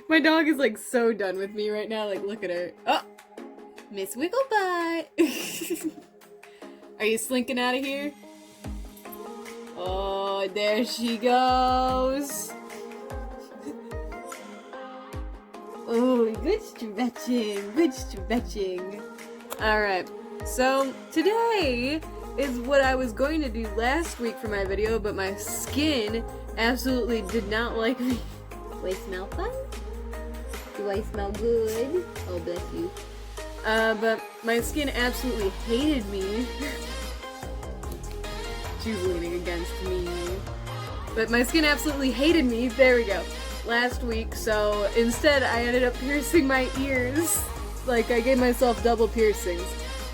My dog is like so done with me right now. Like, look at her. Oh, Miss Wigglebutt. Are you slinking out of here? Oh, there she goes. Oh, good stretching, good stretching. Alright, so today is what I was going to do last week for my video, but my skin absolutely did not like me. Do I smell fun? Do I smell good? Oh, bless you. But my skin absolutely hated me. She's leaning against me. But my skin absolutely hated me. There we go. Last week, so instead I ended up piercing my ears. Like, I gave myself double piercings.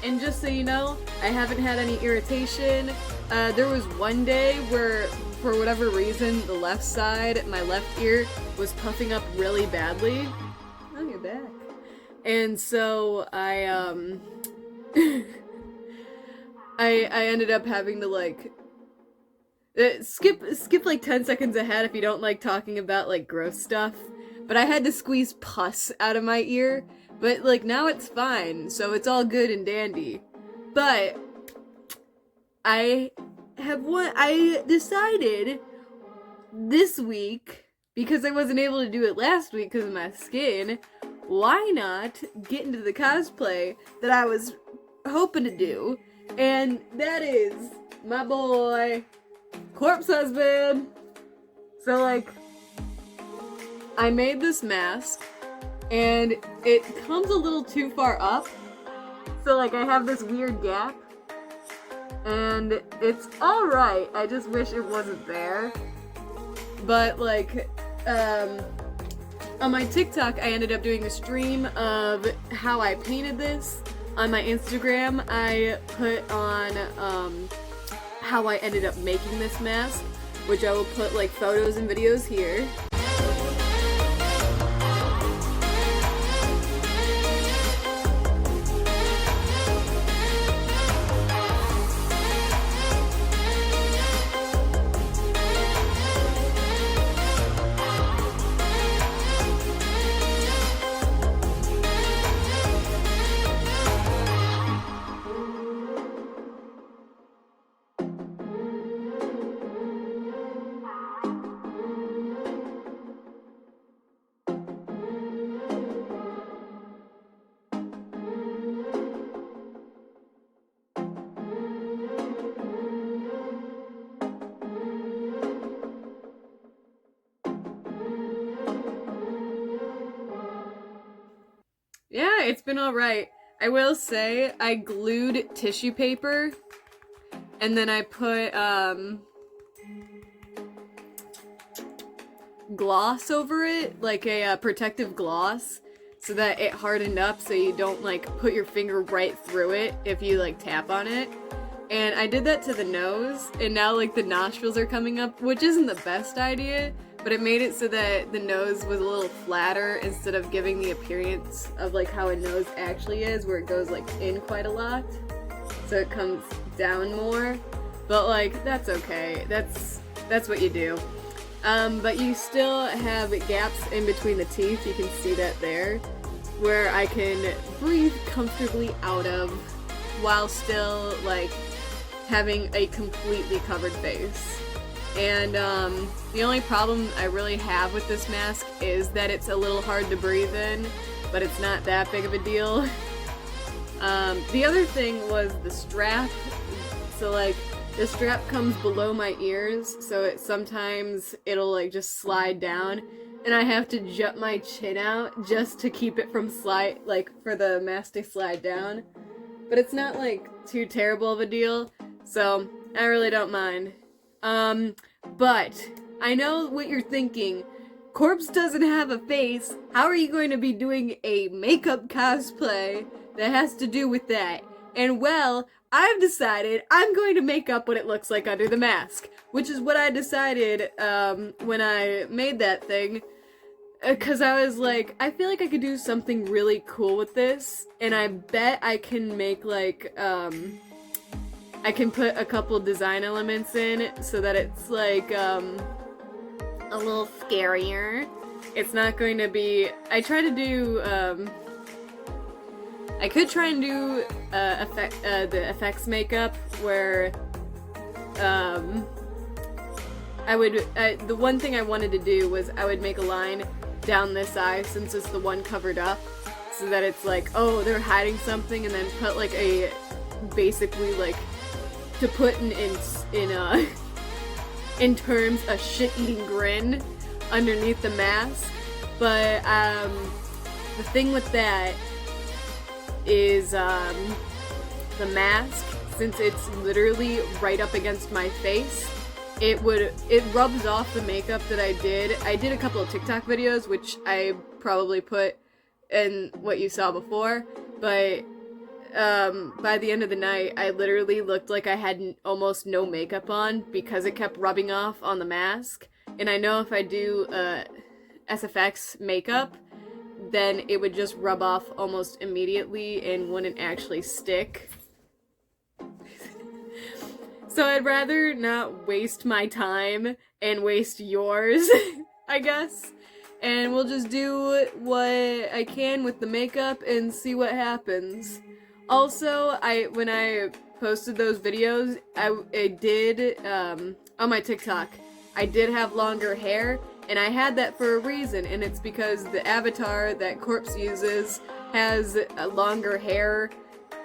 And just so you know, I haven't had any irritation. There was one day where, for whatever reason, the left side, my left ear, was puffing up really badly. Oh, you're back. And so I ended up having to, like, skip like 10 seconds ahead if you don't like talking about like gross stuff. But I had to squeeze pus out of my ear, but like now it's fine, so it's all good and dandy. But I decided this week, because I wasn't able to do it last week because of my skin, why not get into the cosplay that I was hoping to do, and that is my boy Corpse Husband. So like, I made this mask and it comes a little too far up, so like I have this weird gap and it's alright. I just wish it wasn't there. But like, on my TikTok I ended up doing a stream of how I painted this. On my Instagram I put on how I ended up making this mask, which I will put like photos and videos here. Yeah, it's been alright. I will say, I glued tissue paper, and then I put, gloss over it, like a protective gloss, so that it hardened up so you don't, like, put your finger right through it if you, like, tap on it. And I did that to the nose, and now, like, the nostrils are coming up, which isn't the best idea, but it made it so that the nose was a little flatter instead of giving the appearance of like how a nose actually is, where it goes like in quite a lot, so it comes down more. But like, that's okay, that's what you do. But you still have gaps in between the teeth, you can see that there, where I can breathe comfortably out of while still like having a completely covered face. And the only problem I really have with this mask is that it's a little hard to breathe in, but it's not that big of a deal. The other thing was the strap. So like, the strap comes below my ears, so sometimes it'll like just slide down, and I have to jut my chin out just to keep it from for the mask to slide down. But it's not like too terrible of a deal, so I really don't mind. But I know what you're thinking. Corpse doesn't have a face. How are you going to be doing a makeup cosplay that has to do with that? And well, I've decided I'm going to make up what it looks like under the mask, which is what I decided when I made that thing. Because I was like, I feel like I could do something really cool with this, and I bet I can make like, I can put a couple design elements in so that it's like, a little scarier. It's not going to be... I try to do, I could try and do the effects makeup where the one thing I wanted to do was I would make a line down this eye since it's the one covered up, so that it's like, oh, they're hiding something, and then put like a, basically like, to put in terms, a shit-eating grin underneath the mask. But the thing with that is the mask, since it's literally right up against my face, it rubs off the makeup that I did. I did a couple of TikTok videos, which I probably put in what you saw before, but by the end of the night, I literally looked like I had almost no makeup on because it kept rubbing off on the mask. And I know if I do SFX makeup, then it would just rub off almost immediately and wouldn't actually stick. So I'd rather not waste my time and waste yours, I guess. And we'll just do what I can with the makeup and see what happens. Also, when I posted those videos, I did, on my TikTok, I did have longer hair, and I had that for a reason, and it's because the avatar that Corpse uses has longer hair,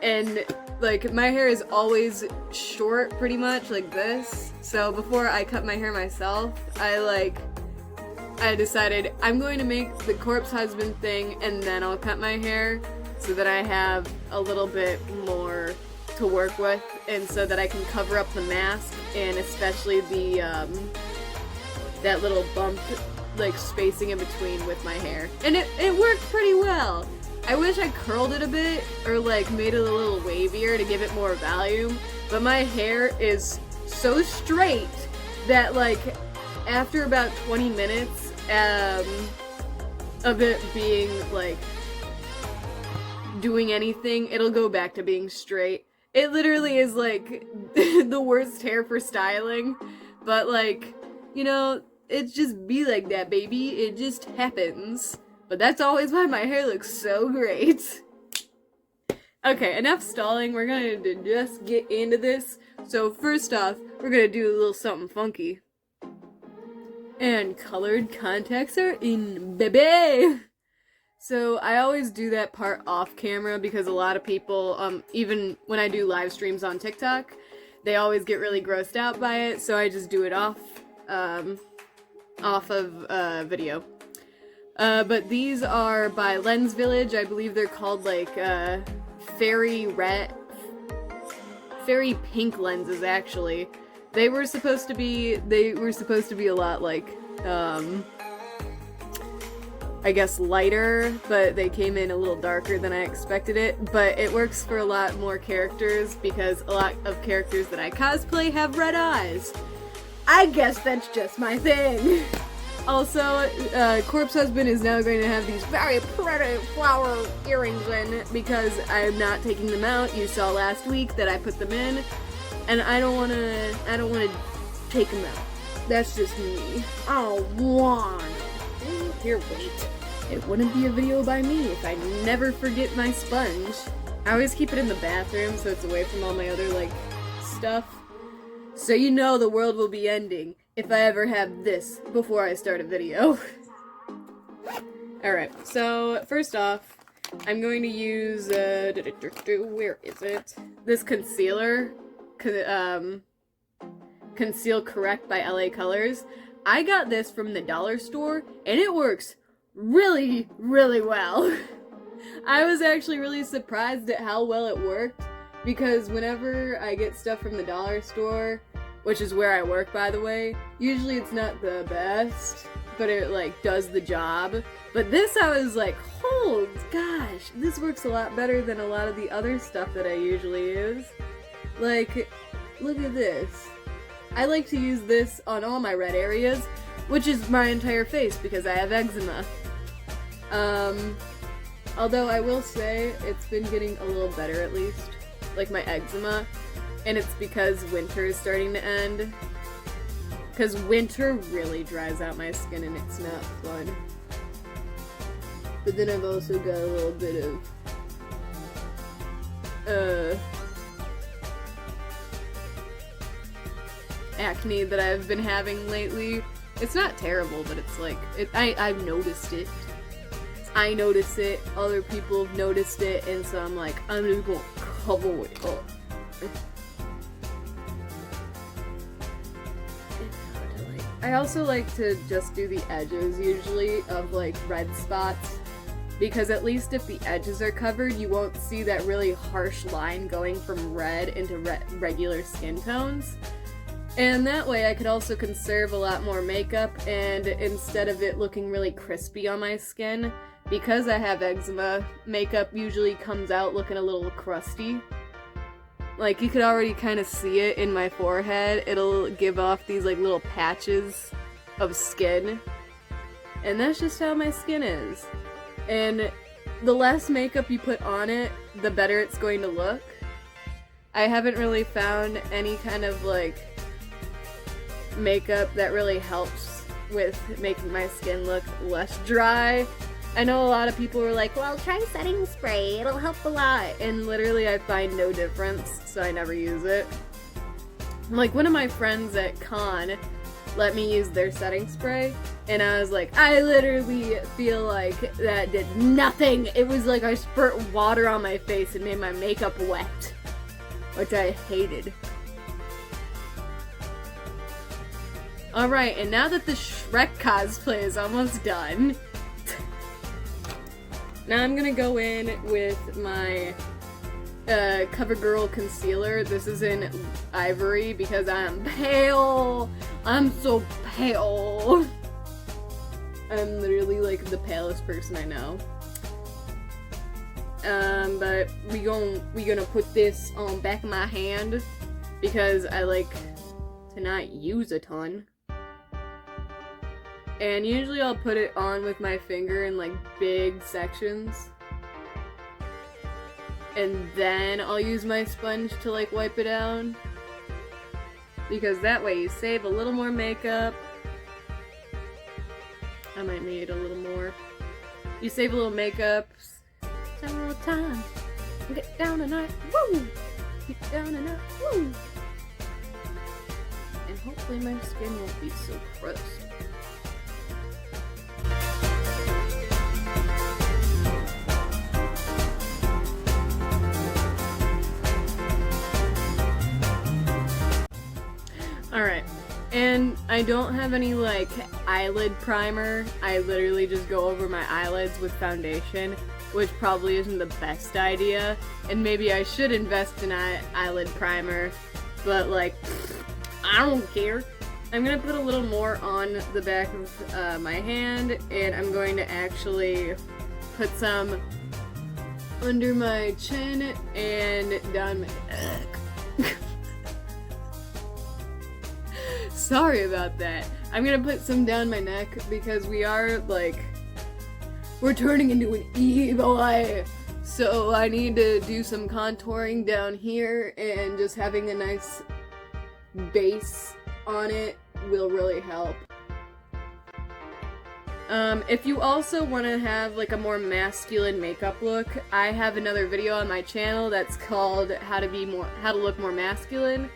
and like my hair is always short pretty much like this. So before I cut my hair myself, I decided I'm going to make the Corpse husband thing and then I'll cut my hair so that I have a little bit more to work with, and so that I can cover up the mask, and especially the that little bump like spacing in between with my hair. And it worked pretty well. I wish I curled it a bit or like made it a little wavier to give it more volume, but my hair is so straight that like after about 20 minutes of it being like doing anything, it'll go back to being straight. It literally is like the worst hair for styling, but like, you know, it just be like that, baby. It just happens. But that's always why my hair looks so great. Okay, enough stalling. We're gonna just get into this. So first off, we're gonna do a little something funky. And colored contacts are in, baby! So I always do that part off camera because a lot of people, even when I do live streams on TikTok, they always get really grossed out by it, so I just do it off of video. But these are by Lens Village. I believe they're called like fairy pink lenses, actually. They were supposed to be a lot like I guess lighter, but they came in a little darker than I expected it. But it works for a lot more characters because a lot of characters that I cosplay have red eyes. I guess that's just my thing. Also, Corpse Husband is now going to have these very pretty flower earrings in because I'm not taking them out. You saw last week that I put them in, and I don't wanna take them out. That's just me. I don't wanna. Here, wait. It wouldn't be a video by me if I never forget my sponge. I always keep it in the bathroom so it's away from all my other, like, stuff. So you know the world will be ending if I ever have this before I start a video. Alright, so first off, I'm going to use, where is it? This concealer, Conceal Correct by LA Colors. I got this from the dollar store, and it works really, really well. I was actually really surprised at how well it worked, because whenever I get stuff from the dollar store, which is where I work, by the way, usually it's not the best, but it, like, does the job. But this, I was like, oh gosh, this works a lot better than a lot of the other stuff that I usually use. Like, look at this. I like to use this on all my red areas, which is my entire face because I have eczema. Although I will say it's been getting a little better at least, like my eczema, and it's because winter is starting to end. Because winter really dries out my skin and it's not fun. But then I've also got a little bit of acne that I've been having lately. It's not terrible, but it's like, I've noticed it. I notice it, other people have noticed it, and so I'm like, I'm just gonna cover it up. I also like to just do the edges, usually, of like red spots, because at least if the edges are covered, you won't see that really harsh line going from red into regular skin tones. And that way I could also conserve a lot more makeup, and instead of it looking really crispy on my skin, because I have eczema, makeup usually comes out looking a little crusty. Like, you could already kind of see it in my forehead. It'll give off these like little patches of skin. And that's just how my skin is. And the less makeup you put on it, the better it's going to look. I haven't really found any kind of like makeup that really helps with making my skin look less dry. I know a lot of people were like, well, try setting spray, it'll help a lot. And literally I find no difference, so I never use it. Like, one of my friends at con let me use their setting spray, and I was like, I literally feel like that did nothing. It was like I spurt water on my face and made my makeup wet, which I hated. Alright, and now that the Shrek cosplay is almost done, now I'm gonna go in with my CoverGirl concealer. This is in Ivory because I'm pale. I'm so pale. I'm literally like the palest person I know. But we gonna put this on back of my hand because I like to not use a ton. And usually I'll put it on with my finger in like big sections. And then I'll use my sponge to like wipe it down. Because that way you save a little more makeup. I might need a little more. You save a little makeup several times. Get down tonight, woo! Get down tonight, woo! And hopefully my skin won't be so crusty. Alright, and I don't have any like eyelid primer. I literally just go over my eyelids with foundation, which probably isn't the best idea, and maybe I should invest in eyelid primer, but like, I don't care. I'm gonna put a little more on the back of my hand, and I'm going to actually put some under my chin and down my neck. Sorry about that. I'm gonna put some down my neck because we're turning into an evil eye. So I need to do some contouring down here, and just having a nice base on it will really help. If you also want to have like a more masculine makeup look, I have another video on my channel that's called how to look more masculine.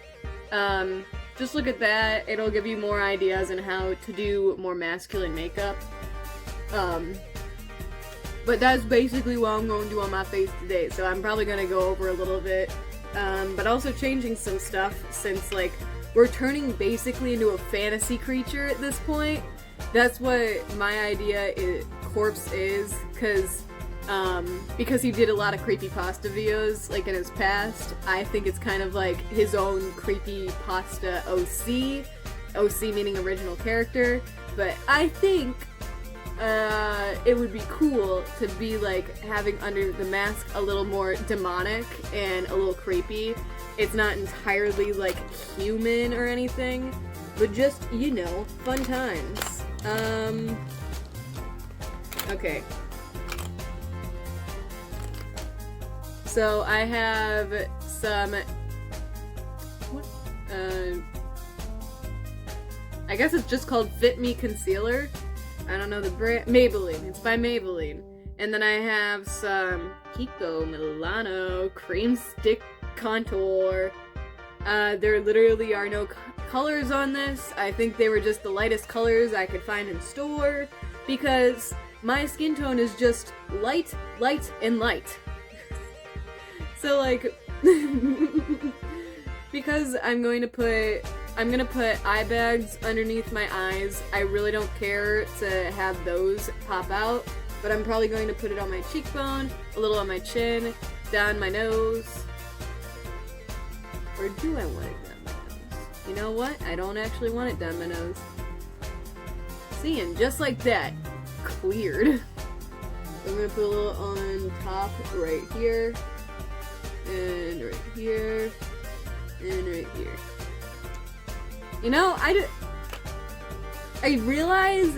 Just look at that, it'll give you more ideas on how to do more masculine makeup. But that's basically what I'm going to do on my face today, so I'm probably going to go over a little bit. But also changing some stuff, since like, we're turning basically into a fantasy creature at this point. That's what my idea Corpse is, because he did a lot of creepypasta videos, like, in his past. I think it's kind of like his own creepypasta OC. OC meaning original character. But I think, it would be cool to be, like, having under the mask a little more demonic and a little creepy. It's not entirely, like, human or anything, but just, you know, fun times. Okay. So I have some, I guess it's just called Fit Me Concealer. I don't know the brand. Maybelline. It's by Maybelline. And then I have some Kiko Milano Cream Stick Contour. There literally are no colors on this. I think they were just the lightest colors I could find in store because my skin tone is just light, light, and light. So like, because I'm gonna put eye bags underneath my eyes. I really don't care to have those pop out, but I'm probably going to put it on my cheekbone, a little on my chin, down my nose. Or do I want it down my nose? You know what? I don't actually want it down my nose. See, and just like that, cleared. I'm gonna put a little on top right here, and right here, and right here. You know, I realize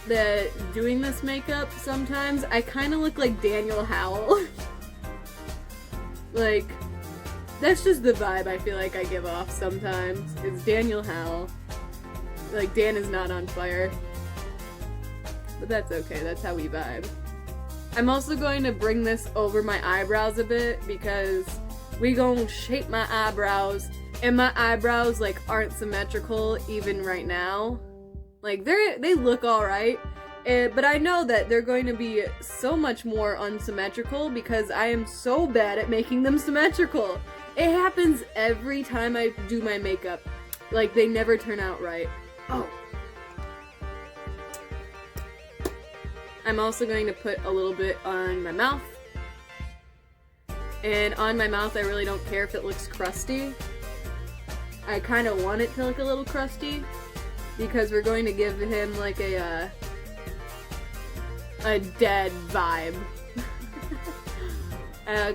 that doing this makeup sometimes I kind of look like Daniel Howell. Like, that's just the vibe I feel like I give off sometimes. It's Daniel Howell. Like, Dan is not on fire. But that's okay, that's how we vibe. I'm also going to bring this over my eyebrows a bit because we gonna shape my eyebrows. And my eyebrows, like, aren't symmetrical even right now. Like, they look alright. But I know that they're going to be so much more unsymmetrical because I am so bad at making them symmetrical. It happens every time I do my makeup. Like, they never turn out right. Oh. I'm also going to put a little bit on my mouth. And on my mouth, I really don't care if it looks crusty. I kind of want it to look a little crusty because we're going to give him like a dead vibe.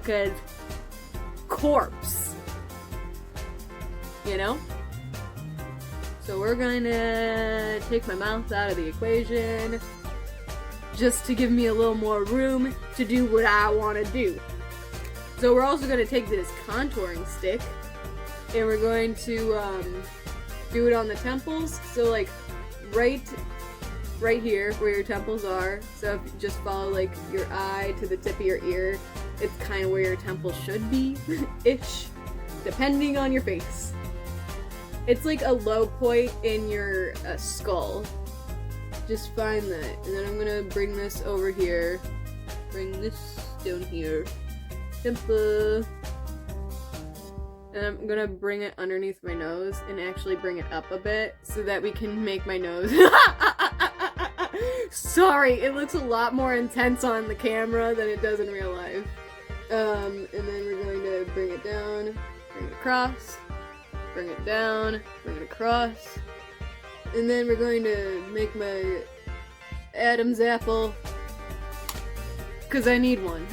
'Cause corpse, you know? So we're gonna take my mouth out of the equation just to give me a little more room to do what I want to do. So we're also gonna take this contouring stick and we're going to do it on the temples. So like right here where your temples are. So if you just follow like your eye to the tip of your ear, it's kind of where your temples should be, ish, depending on your face. It's like a low point in your skull. Just find that. And then I'm gonna bring this over here. Bring this down here. Temple. And I'm gonna bring it underneath my nose and actually bring it up a bit so that we can make my nose. Sorry, it looks a lot more intense on the camera than it does in real life. And then we're going to bring it down, bring it across, bring it down, bring it across. And then we're going to make my Adam's apple, because I need one.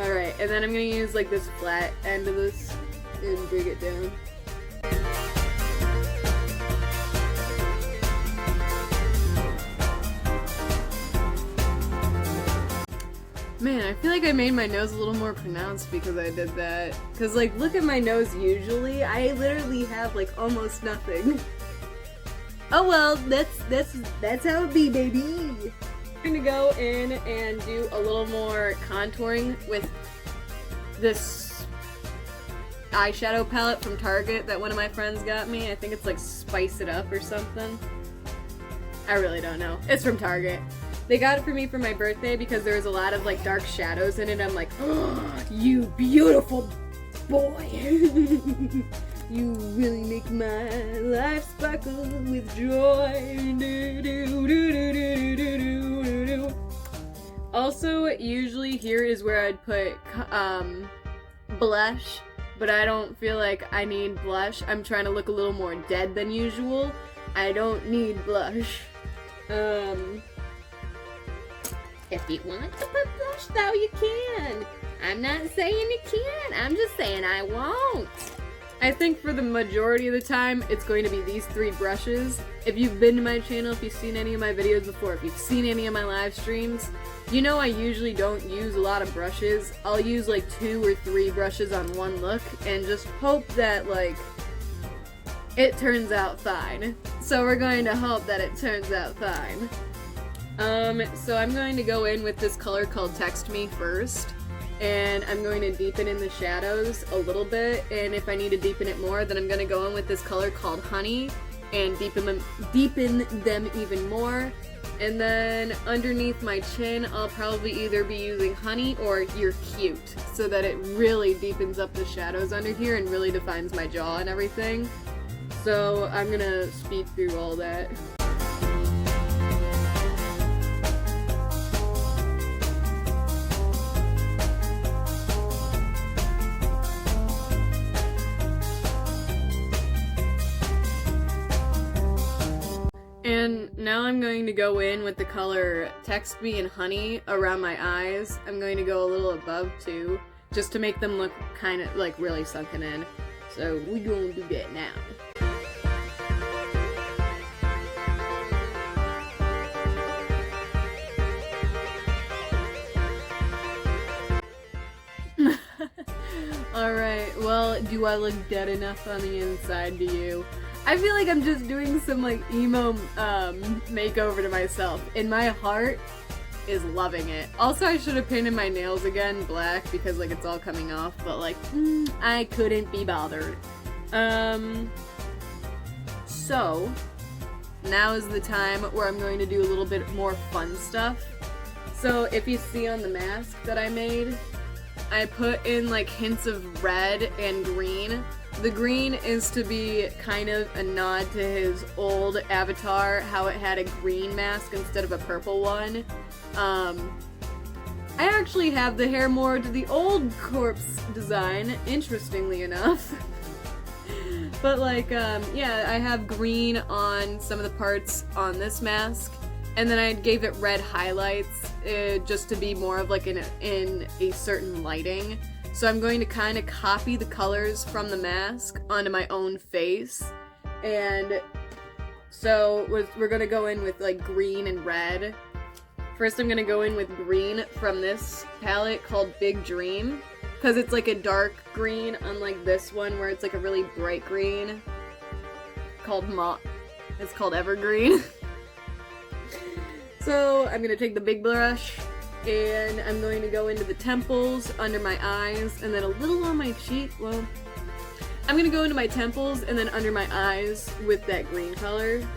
Alright, and then I'm going to use like this flat end of this and bring it down. Man, I feel like I made my nose a little more pronounced because I did that. Because, like, look at my nose usually. I literally have, like, almost nothing. Oh well, that's how it be, baby. I'm gonna go in and do a little more contouring with this eyeshadow palette from Target that one of my friends got me. I think it's like Spice It Up or something. I really don't know. It's from Target. They got it for me for my birthday because there's a lot of like dark shadows in it. I'm like, oh, you beautiful boy. You really make my life sparkle with joy. Also, usually here is where I'd put blush, but I don't feel like I need blush. I'm trying to look a little more dead than usual. I don't need blush. If you want to put blush, though, you can. I'm not saying you can't. I'm just saying I won't. I think for the majority of the time, it's going to be these three brushes. If you've been to my channel, if you've seen any of my videos before, if you've seen any of my live streams, you know I usually don't use a lot of brushes. I'll use like 2 or 3 brushes on one look and just hope that like it turns out fine. So we're going to hope that it turns out fine. So I'm going to go in with this color called Text Me first, and I'm going to deepen in the shadows a little bit, and if I need to deepen it more, then I'm going to go in with this color called Honey and deepen them even more. And then underneath my chin, I'll probably either be using Honey or You're Cute, so that it really deepens up the shadows under here and really defines my jaw and everything. So I'm gonna speed through all that. And now I'm going to go in with the color Text Me and Honey around my eyes. I'm going to go a little above too, just to make them look kind of like really sunken in. So we're going to do that now. Alright, well, do I look dead enough on the inside to you? I feel like I'm just doing some like emo makeover to myself, and my heart is loving it. Also, I should have painted my nails again black because like it's all coming off, but like I couldn't be bothered. So now is the time where I'm going to do a little bit more fun stuff. So if you see on the mask that I made, I put in like hints of red and green. The green is to be kind of a nod to his old avatar, how it had a green mask instead of a purple one. I actually have the hair more to the old corpse design, interestingly enough. But like, yeah, I have green on some of the parts on this mask, and then I gave it red highlights just to be more of like in a certain lighting. So I'm going to kind of copy the colors from the mask onto my own face. And so we're going to go in with like green and red. First I'm going to go in with green from this palette called Big Dream, because it's like a dark green, unlike this one where it's like a really bright green called it's called Evergreen. So I'm going to take the big brush, and I'm going to go into the temples, under my eyes, and then a little on my cheek. Well, I'm going to go into my temples and then under my eyes with that green color.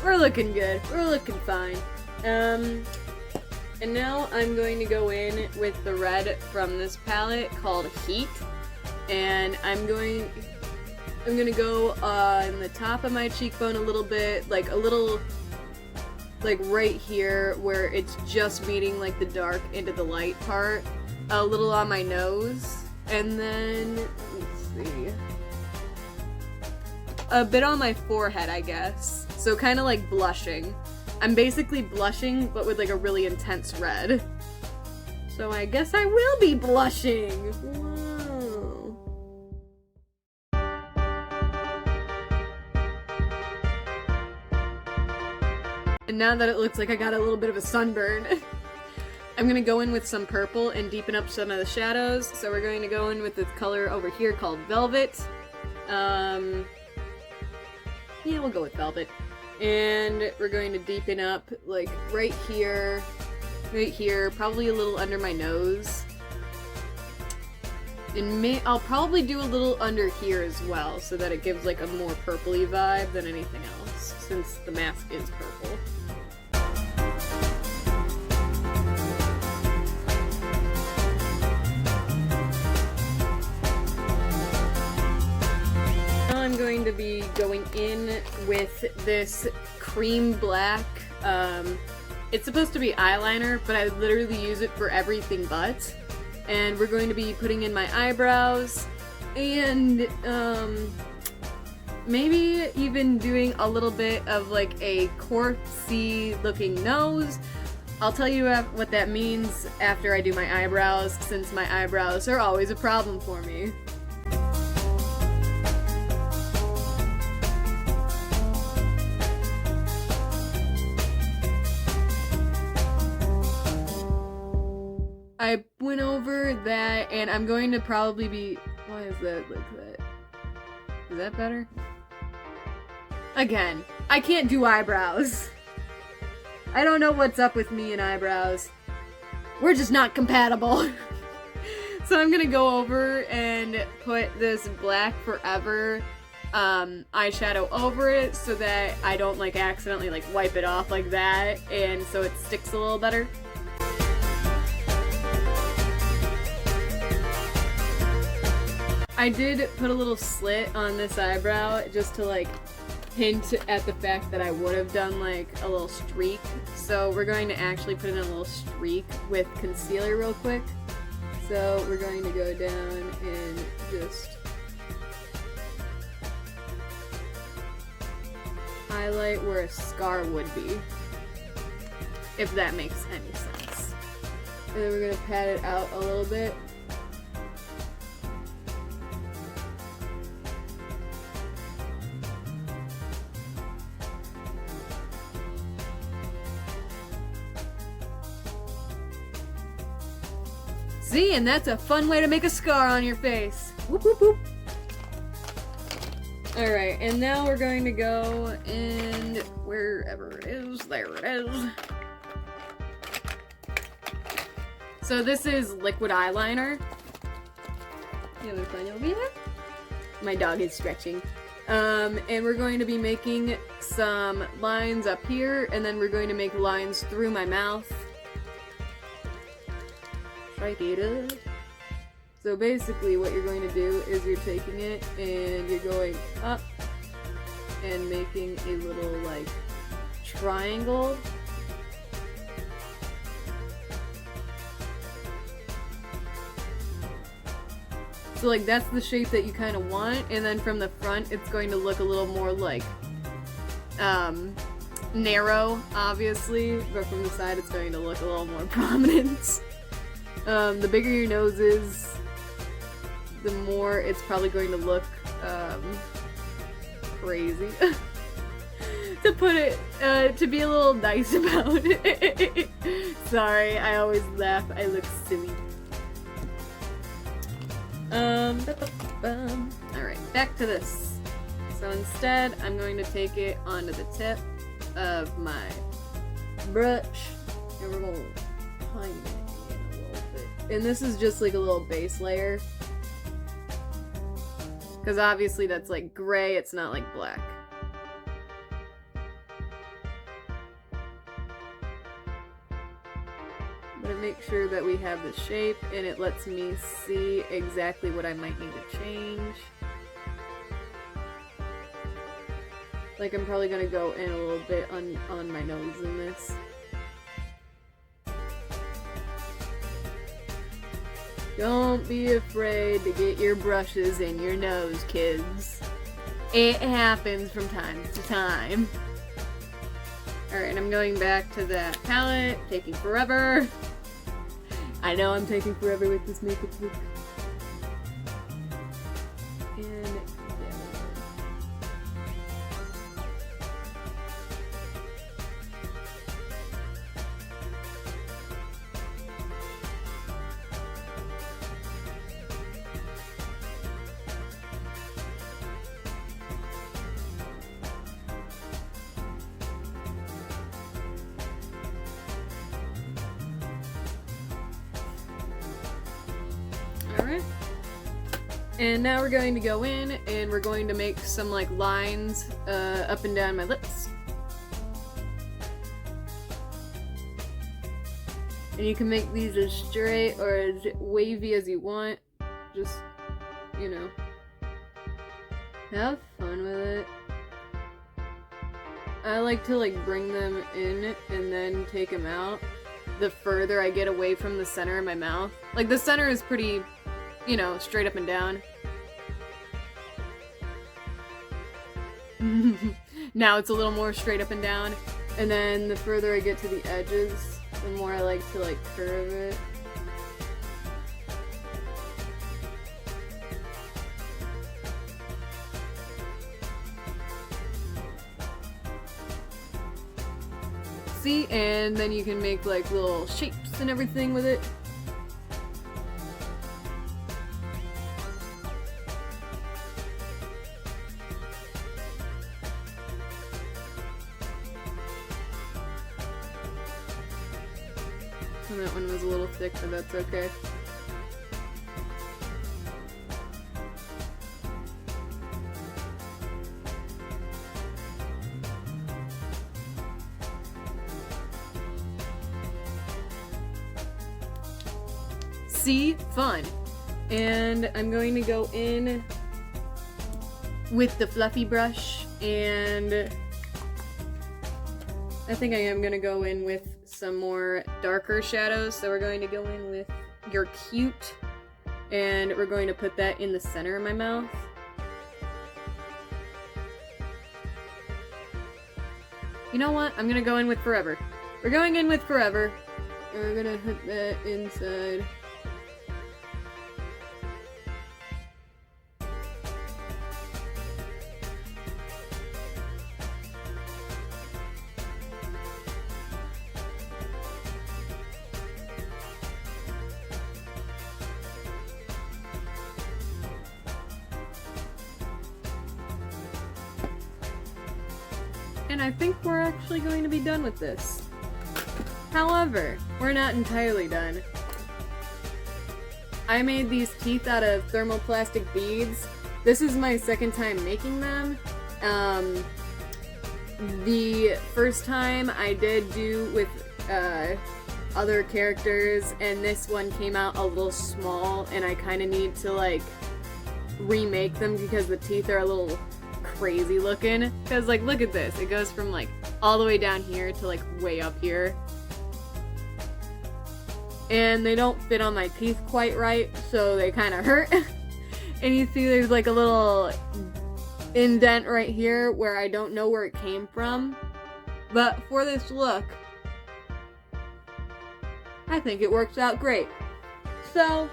We're looking good. We're looking fine. And now I'm going to go in with the red from this palette called Heat, and I'm going to go on the top of my cheekbone a little bit, like a little, like right here where it's just meeting like the dark into the light part, a little on my nose, and then, let's see, a bit on my forehead, I guess, so kind of like blushing. I'm basically blushing, but with like a really intense red. So I guess I will be blushing! Wow. And now that it looks like I got a little bit of a sunburn, I'm gonna go in with some purple and deepen up some of the shadows. So we're going to go in with this color over here called Velvet. Yeah, we'll go with Velvet. And we're going to deepen up, like, right here, probably a little under my nose. And I'll probably do a little under here as well, so that it gives, like, a more purpley vibe than anything else, since the mask is purple. I'm going to be going in with this cream black. It's supposed to be eyeliner, but I literally use it for everything but. And we're going to be putting in my eyebrows, and maybe even doing a little bit of like a corpsey looking nose. I'll tell you what that means after I do my eyebrows, since my eyebrows are always a problem for me. I went over that, and I'm going to probably be... Why is that like that? Is that better? Again, I can't do eyebrows. I don't know what's up with me and eyebrows. We're just not compatible. So I'm gonna go over and put this black Forever eyeshadow over it so that I don't like accidentally like wipe it off like that, and so it sticks a little better. I did put a little slit on this eyebrow just to like hint at the fact that I would have done like a little streak. So we're going to actually put in a little streak with concealer real quick. So we're going to go down and just highlight where a scar would be, if that makes any sense. And then we're going to pat it out a little bit. See, and that's a fun way to make a scar on your face. Whoop, whoop, whoop. Alright, and now we're going to go and wherever it is, there it is. So this is liquid eyeliner. You have fun over here? My dog is stretching. And we're going to be making some lines up here, and then we're going to make lines through my mouth. Right here. So basically what you're going to do is you're taking it and you're going up and making a little like triangle. So like that's the shape that you kind of want, and then from the front it's going to look a little more like narrow, obviously, but from the side it's going to look a little more prominent. The bigger your nose is, the more it's probably going to look crazy. To put it, to be a little nice about it. Sorry, I always laugh. I look silly. Alright, back to this. So instead, I'm going to take it onto the tip of my brush, and we're going to time it. And this is just like a little base layer, because obviously that's like gray, it's not like black. I'm gonna make sure that we have the shape and it lets me see exactly what I might need to change. Like I'm probably gonna go in a little bit on my nose in this. Don't be afraid to get your brushes in your nose, kids. It happens from time to time. Alright, I'm going back to that palette, taking forever. I know I'm taking forever with this makeup look. And alright. And now we're going to go in and we're going to make some like lines up and down my lips. And you can make these as straight or as wavy as you want. Just, you know, have fun with it. I like to like bring them in and then take them out the further I get away from the center of my mouth. Like the center is pretty, you know, straight up and down. Now it's a little more straight up and down. And then the further I get to the edges, the more I like to like curve it. See, and then you can make like little shapes and everything with it. And that one was a little thick, but that's okay. See? Fun. And I'm going to go in with the fluffy brush, and I think I am going to go in with some more darker shadows. So we're going to go in with You're Cute, and we're going to put that in the center of my mouth. You know what? I'm going to go in with Forever. We're going in with Forever. And we're going to put that inside. And I think we're actually going to be done with this. However, we're not entirely done. I made these teeth out of thermoplastic beads. This is my second time making them. The first time I did do with other characters, and this one came out a little small, and I kind of need to like remake them because the teeth are a little crazy looking. Because like, look at this, it goes from like all the way down here to like way up here, and they don't fit on my teeth quite right, so they kind of hurt. And you see there's like a little indent right here where I don't know where it came from, but for this look I think it works out great. So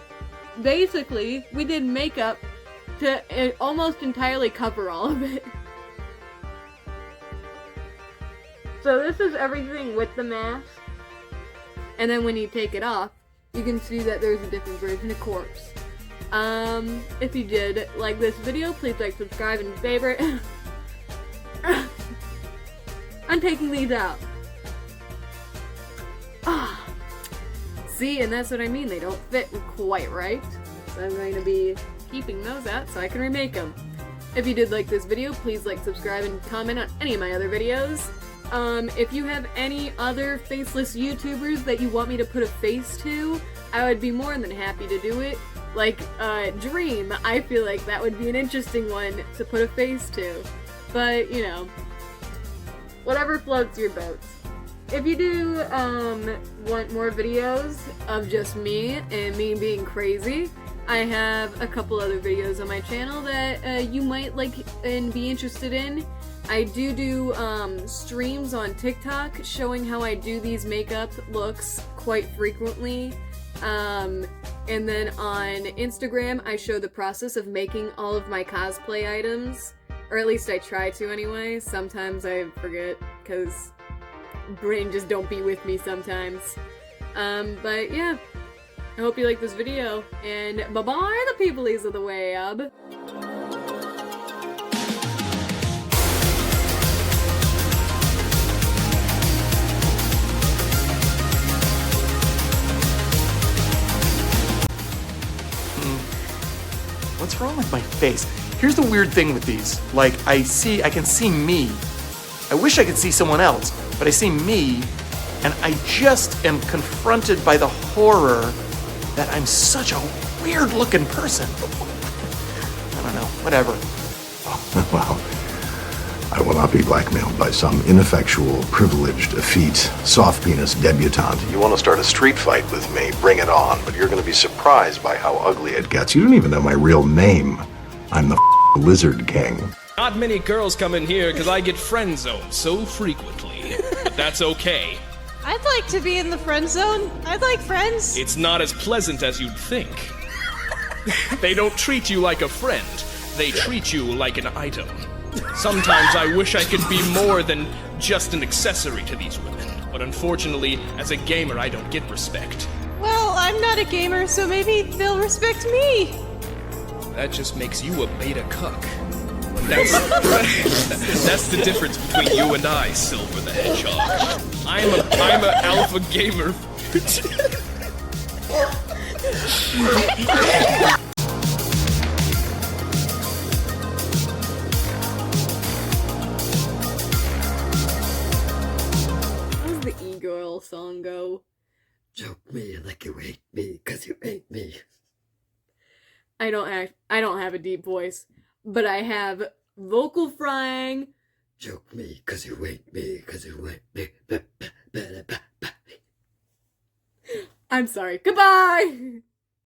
basically we did makeup to almost entirely cover all of it. So this is everything with the mask. And then when you take it off, you can see that there's a different version of corpse. If you did like this video, please like, subscribe, and favorite. I'm taking these out. See, and that's what I mean, they don't fit quite right. So I'm going to be keeping those out so I can remake them. If you did like this video, please like, subscribe, and comment on any of my other videos. If you have any other faceless YouTubers that you want me to put a face to, I would be more than happy to do it. Like, Dream, I feel like that would be an interesting one to put a face to. But, you know, whatever floats your boats. If you do, want more videos of just me and me being crazy, I have a couple other videos on my channel that, you might like and be interested in. I do streams on TikTok showing how I do these makeup looks quite frequently. And then on Instagram, I show the process of making all of my cosplay items. Or at least I try to anyway. Sometimes I forget, because brain just don't be with me sometimes. But yeah. I hope you like this video, and bye-bye the peoplies of the web! What's wrong with my face? Here's the weird thing with these. Like, I can see me. I wish I could see someone else, but I see me, and I just am confronted by the horror that I'm such a weird-looking person. I don't know, whatever. Well, I will not be blackmailed by some ineffectual, privileged, effete, soft-penis debutante. You want to start a street fight with me, bring it on, but you're going to be surprised by how ugly it gets. You don't even know my real name. I'm the Lizard King. Not many girls come in here because I get friend-zoned so frequently, but that's okay. I'd like to be in the friend zone. I'd like friends. It's not as pleasant as you'd think. They don't treat you like a friend. They treat you like an item. Sometimes I wish I could be more than just an accessory to these women. But unfortunately, as a gamer, I don't get respect. Well, I'm not a gamer, so maybe they'll respect me. That just makes you a beta cuck. That's the difference between you and I, Silver the Hedgehog. I'm an alpha gamer How does the E-Girl song go? Choke me like you ate me, 'cause you ate me. I don't have a deep voice, but I have vocal frying. Choke me, 'cause you ate me, 'cause you ate me. I'm sorry. Goodbye!